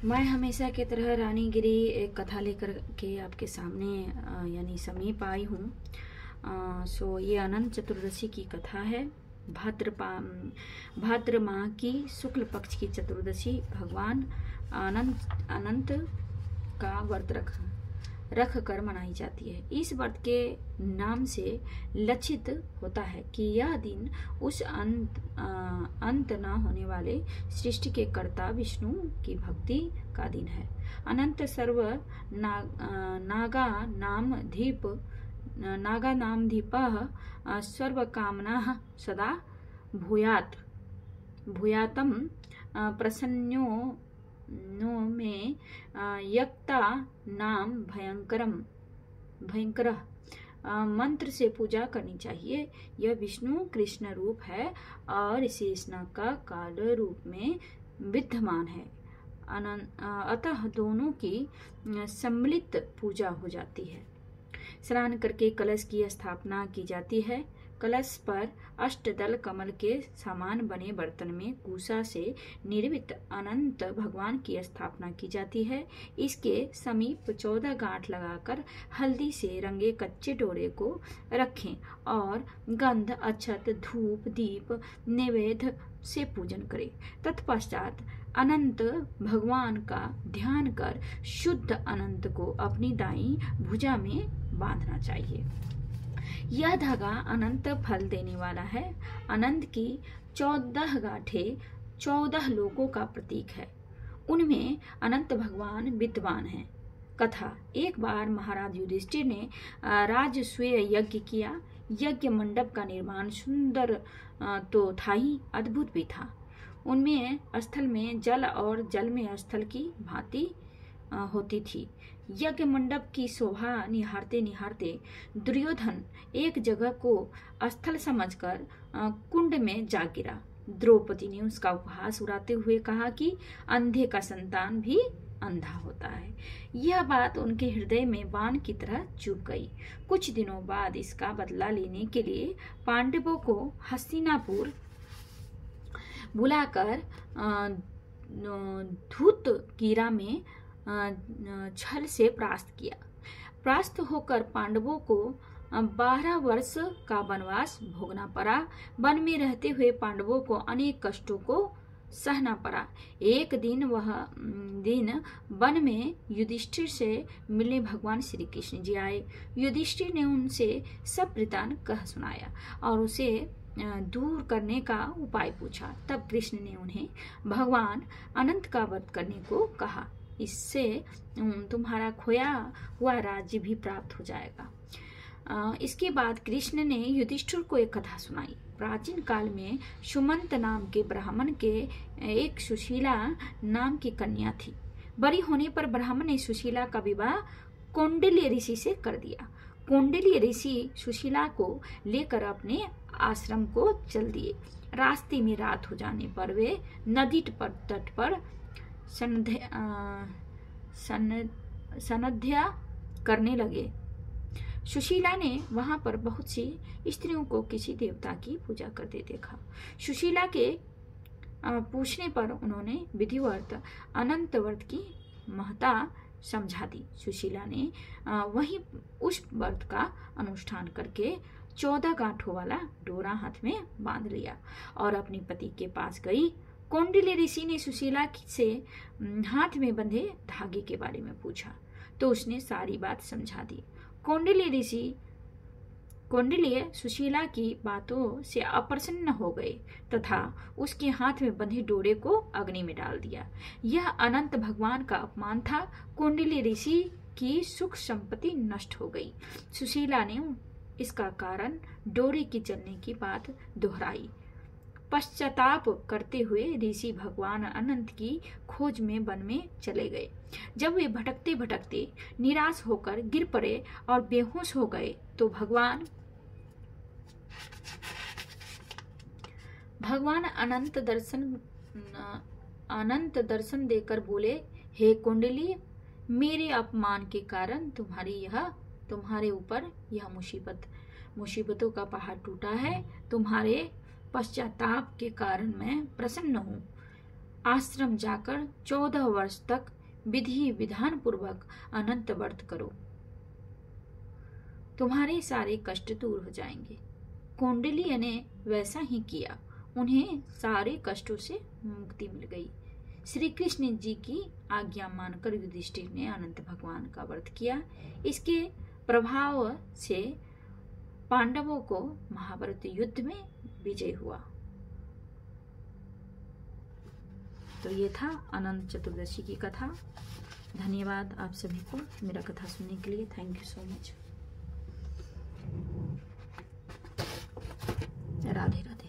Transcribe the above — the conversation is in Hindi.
मैं हमेशा की तरह रानीगिरी एक कथा लेकर के आपके सामने यानी समीप आई हूँ। सो ये अनंत चतुर्दशी की कथा है। भाद्र माह की शुक्ल पक्ष की चतुर्दशी भगवान अनंत का व्रत रख कर मनाई जाती है। इस व्रत के नाम से लक्षित होता है कि यह दिन उस अंत न होने वाले सृष्टि के कर्ता विष्णु की भक्ति का दिन है। अनंत सर्व नागा नाम दीपः सर्व कामना सदा भूयातम प्रसन्नो नो में यक्ता नाम भयंकर मंत्र से पूजा करनी चाहिए। यह विष्णु कृष्ण रूप है और शेषनाग का काल रूप में विद्यमान है। अतः दोनों की सम्मिलित पूजा हो जाती है। स्नान करके कलश की स्थापना की जाती है। कलश पर अष्टदल कमल के समान बने बर्तन में कुशा से निर्मित अनंत भगवान की स्थापना की जाती है। इसके समीप 14 गांठ लगाकर हल्दी से रंगे कच्चे डोरे को रखें और गंध, अक्षत, धूप, दीप, नैवेद्य से पूजन करें। तत्पश्चात अनंत भगवान का ध्यान कर शुद्ध अनंत को अपनी दाईं भुजा में बांधना चाहिए। यह धागा अनंत फल देने वाला है। अनंत की 14 गांठें 14 लोकों का प्रतीक है। उनमें अनंत भगवान विद्यमान हैं। कथा। एक बार महाराज युधिष्ठिर ने राजसूय यज्ञ किया। यज्ञ मंडप का निर्माण सुंदर तो था ही, अद्भुत भी था। उनमें स्थल में जल और जल में स्थल की भांति होती थी। यज्ञ मंडप की शोभा निहारते निहारते दुर्योधन एक जगह को स्थल समझकर कुंड में जा गिरा। द्रौपदी ने उसका उपहास उड़ाते हुए कहा कि अंधे का संतान भी अंधा होता है। यह बात उनके हृदय में बाण की तरह चुभ गई। कुछ दिनों बाद इसका बदला लेने के लिए पांडवों को हस्तिनापुर बुलाकर धूतकीरा में छल से परास्त किया। परास्त होकर पांडवों को 12 वर्ष का वनवास भोगना पड़ा। वन में रहते हुए पांडवों को अनेक कष्टों को सहना पड़ा। एक दिन वन में युधिष्ठिर से मिलने भगवान श्री कृष्ण जी आए। युधिष्ठिर ने उनसे सब वृतांत कह सुनाया और उसे दूर करने का उपाय पूछा। तब कृष्ण ने उन्हें भगवान अनंत का व्रत करने को कहा। इससे तुम्हारा खोया हुआ राज्य भी प्राप्त हो जाएगा। इसके बाद कृष्ण ने युधिष्ठिर को एक कथा सुनाई। प्राचीन काल में सुमंत नाम के ब्राह्मण के एक सुशीला नाम की कन्या थी। बड़ी होने पर ब्राह्मण ने सुशीला का विवाह कौंडिल्य ऋषि से कर दिया। कौंडिल्य ऋषि सुशीला को लेकर अपने आश्रम को चल दिए। रास्ते में रात हो जाने पर वे नदी तट पर सनध्या करने लगे। सुशीला ने वहां पर बहुत सी स्त्रियों को किसी देवता की पूजा करते देखा। सुशीला के पूछने पर उन्होंने विधिवत अनंत व्रत की महत्ता समझा दी। सुशीला ने वहीं उस व्रत का अनुष्ठान करके 14 गांठों वाला डोरा हाथ में बांध लिया और अपने पति के पास गई। कौंडिल्य ऋषि ने सुशीला से हाथ में बंधे धागे के बारे में पूछा तो उसने सारी बात समझा दी। कौंडिल्य सुशीला की बातों से अप्रसन्न हो गए तथा उसके हाथ में बंधे डोरे को अग्नि में डाल दिया। यह अनंत भगवान का अपमान था। कौंडिल्य ऋषि की सुख संपत्ति नष्ट हो गई। सुशीला ने इसका कारण डोरे की जलने की बात दोहराई। पश्चाताप करते हुए ऋषि भगवान अनंत की खोज में वन में चले गए। जब वे भटकते भटकते निराश होकर गिर पड़े और बेहोश हो गए तो भगवान अनंत दर्शन देकर बोले, हे कौंडिल्य, मेरे अपमान के कारण तुम्हारे ऊपर यह मुसीबतों का पहाड़ टूटा है। तुम्हारे पश्चाताप के कारण मैं प्रसन्न हूँ। आश्रम जाकर 14 वर्ष तक विधि विधान पूर्वक अनंत व्रत करो, तुम्हारे सारे कष्ट दूर हो जाएंगे। कौंडिल्य ने वैसा ही किया, उन्हें सारे कष्टों से मुक्ति मिल गई। श्री कृष्ण जी की आज्ञा मानकर युधिष्ठिर ने अनंत भगवान का व्रत किया। इसके प्रभाव से पांडवों को महाभारत युद्ध में विजय हुआ। तो ये था अनंत चतुर्दशी की कथा। धन्यवाद आप सभी को मेरा कथा सुनने के लिए। Thank you so much. Radhe Radhe.